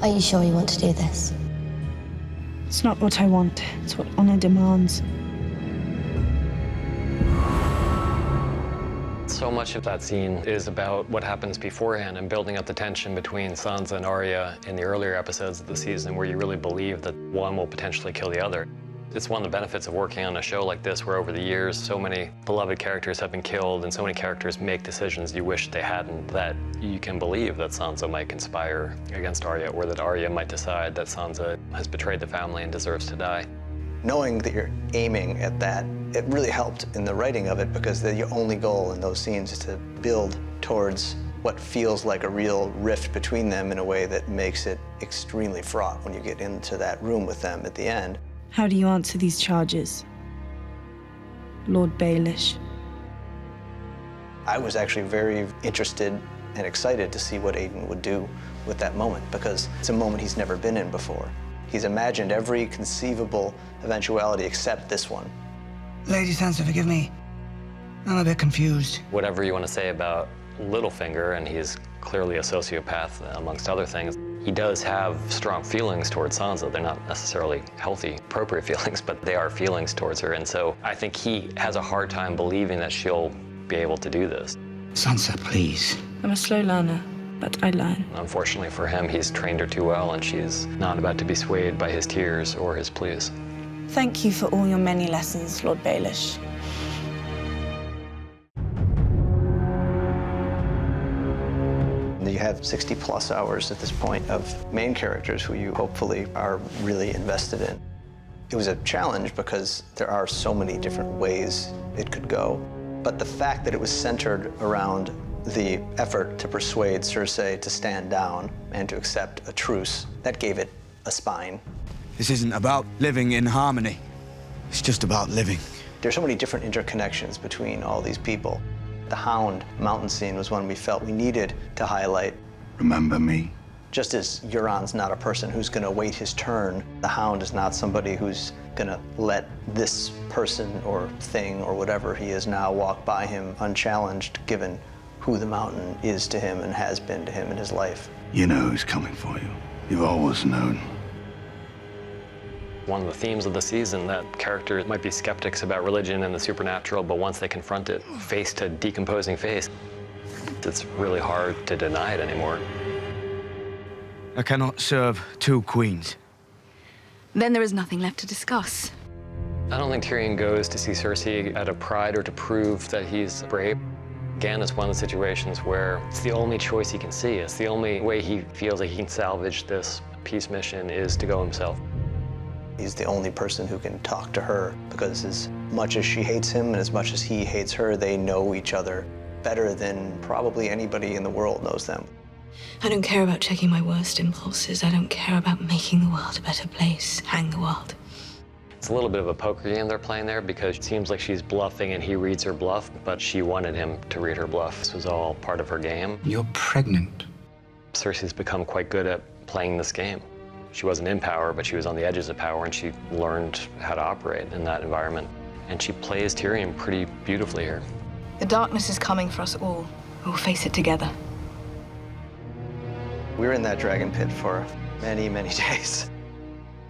Are you sure you want to do this? It's not what I want. It's what Honor demands. So much of that scene is about what happens beforehand and building up the tension between Sansa and Arya in the earlier episodes of the season where you really believe that one will potentially kill the other. It's one of the benefits of working on a show like this where over the years so many beloved characters have been killed and so many characters make decisions you wish they hadn't, that you can believe that Sansa might conspire against Arya or that Arya might decide that Sansa has betrayed the family and deserves to die. Knowing that you're aiming at that, it really helped in the writing of it because your only goal in those scenes is to build towards what feels like a real rift between them in a way that makes it extremely fraught when you get into that room with them at the end. How do you answer these charges, Lord Baelish? I was actually very interested and excited to see what Aiden would do with that moment because it's a moment he's never been in before. He's imagined every conceivable eventuality except this one. Lady Sansa, forgive me. I'm a bit confused. Whatever you want to say about Littlefinger, and he's clearly a sociopath amongst other things, he does have strong feelings towards Sansa. They're not necessarily healthy, appropriate feelings, but they are feelings towards her. And so I think he has a hard time believing that she'll be able to do this. Sansa, please. I'm a slow learner, but I learn. Unfortunately for him, he's trained her too well, and she's not about to be swayed by his tears or his pleas. Thank you for all your many lessons, Lord Baelish. You have 60 plus hours at this point of main characters who you hopefully are really invested in. It was a challenge because there are so many different ways it could go. But the fact that it was centered around the effort to persuade Cersei to stand down and to accept a truce, that gave it a spine. This isn't about living in harmony. It's just about living. There's so many different interconnections between all these people. The Hound mountain scene was one we felt we needed to highlight. Remember me? Just as Euron's not a person who's going to wait his turn, the Hound is not somebody who's going to let this person or thing or whatever he is now walk by him unchallenged, given who the mountain is to him and has been to him in his life. You know who's coming for you. You've always known. One of the themes of the season, that characters might be skeptics about religion and the supernatural, but once they confront it face to decomposing face, it's really hard to deny it anymore. I cannot serve two queens. Then there is nothing left to discuss. I don't think Tyrion goes to see Cersei out of pride or to prove that he's brave. Again, it's one of the situations where it's the only choice he can see. It's the only way he feels like he can salvage this peace mission is to go himself. He's the only person who can talk to her because as much as she hates him and as much as he hates her, they know each other better than probably anybody in the world knows them. I don't care about checking my worst impulses. I don't care about making the world a better place. Hang the world. It's a little bit of a poker game they're playing there because it seems like she's bluffing and he reads her bluff, but she wanted him to read her bluff. This was all part of her game. You're pregnant. Cersei's become quite good at playing this game. She wasn't in power, but she was on the edges of power, and she learned how to operate in that environment. And she plays Tyrion pretty beautifully here. The darkness is coming for us all. We'll face it together. We were in that dragon pit for many, many days.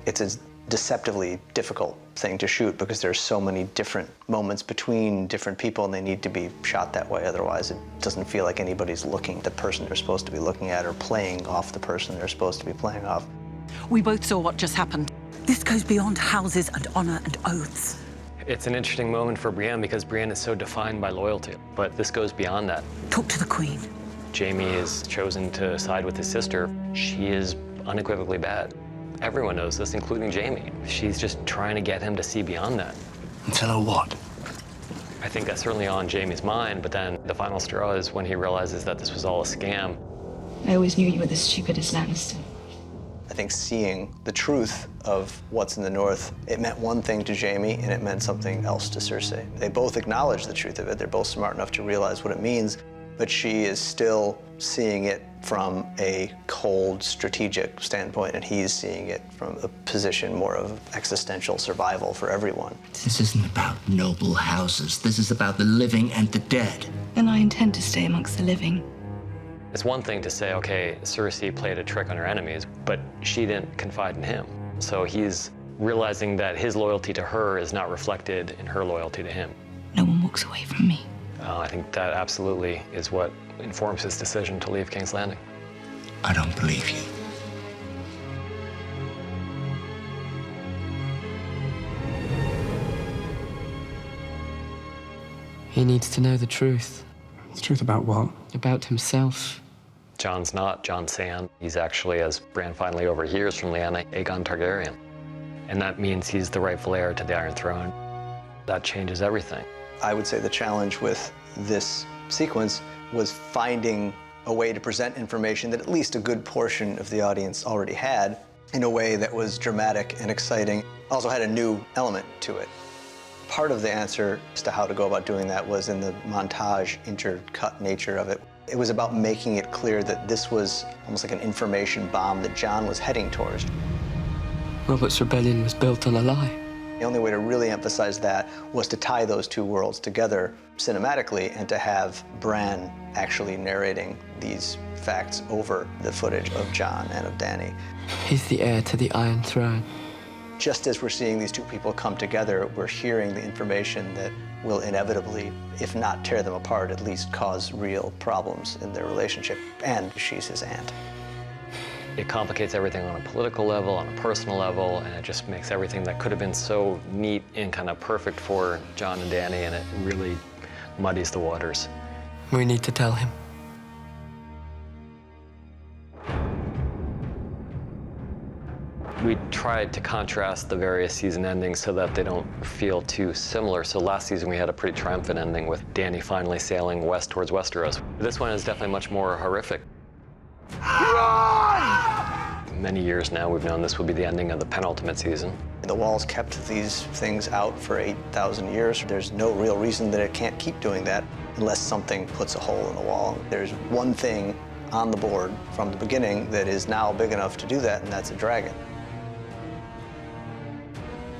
It's a deceptively difficult thing to shoot because there's so many different moments between different people and they need to be shot that way. Otherwise, it doesn't feel like anybody's looking at the person they're supposed to be looking at or playing off the person they're supposed to be playing off. We both saw what just happened. This goes beyond houses and honor and oaths. It's an interesting moment for Brienne because Brienne is so defined by loyalty, but this goes beyond that. Talk to the Queen. Jaime is chosen to side with his sister. She is unequivocally bad. Everyone knows this, including Jaime. She's just trying to get him to see beyond that. And tell her what? I think that's certainly on Jaime's mind, but then the final straw is when he realizes that this was all a scam. I always knew you were the stupidest Lannister. I think seeing the truth of what's in the North, it meant one thing to Jaime and it meant something else to Cersei. They both acknowledge the truth of it. They're both smart enough to realize what it means, but she is still seeing it from a cold, strategic standpoint, and he's seeing it from a position more of existential survival for everyone. This isn't about noble houses. This is about the living and the dead. And I intend to stay amongst the living. It's one thing to say, okay, Cersei played a trick on her enemies, but she didn't confide in him. So he's realizing that his loyalty to her is not reflected in her loyalty to him. No one walks away from me. I think that absolutely is what informs his decision to leave King's Landing. I don't believe you. He needs to know the truth. The truth about what? About himself. Jon's not Jon Sand. He's actually, as Bran finally overhears from Lyanna, Aegon Targaryen. And that means he's the rightful heir to the Iron Throne. That changes everything. I would say the challenge with this sequence was finding a way to present information that at least a good portion of the audience already had in a way that was dramatic and exciting, also had a new element to it. Part of the answer as to how to go about doing that was in the montage, intercut nature of it. It was about making it clear that this was almost like an information bomb that Jon was heading towards. Robert's rebellion was built on a lie. The only way to really emphasize that was to tie those two worlds together cinematically and to have Bran actually narrating these facts over the footage of Jon and of Dany. He's the heir to the Iron Throne. Just as we're seeing these two people come together, we're hearing the information that will inevitably, if not tear them apart, at least cause real problems in their relationship. And she's his aunt. It complicates everything on a political level, on a personal level, and it just makes everything that could have been so neat and kind of perfect for Jon and Dany, and it really muddies the waters. We need to tell him. We tried to contrast the various season endings so that they don't feel too similar. So last season we had a pretty triumphant ending with Dany finally sailing west towards Westeros. This one is definitely much more horrific. Many years now we've known this would be the ending of the penultimate season. The Walls kept these things out for 8,000 years. There's no real reason that it can't keep doing that unless something puts a hole in the wall. There's one thing on the board from the beginning that is now big enough to do that, and that's a dragon.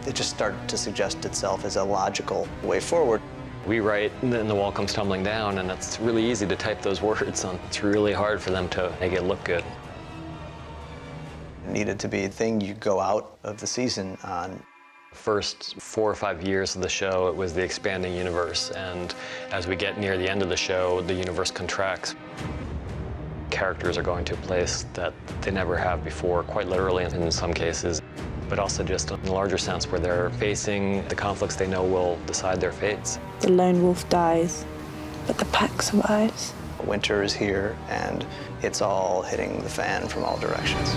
It just started to suggest itself as a logical way forward. We write, and then the wall comes tumbling down, and it's really easy to type those words on. It's really hard for them to make it look good. It needed to be a thing you go out of the season on. First 4 or 5 years of the show, it was the expanding universe, and as we get near the end of the show, the universe contracts. Characters are going to a place that they never have before, quite literally in some cases, but also just in a larger sense where they're facing the conflicts they know will decide their fates. The lone wolf dies, but the pack survives. Winter is here, and it's all hitting the fan from all directions.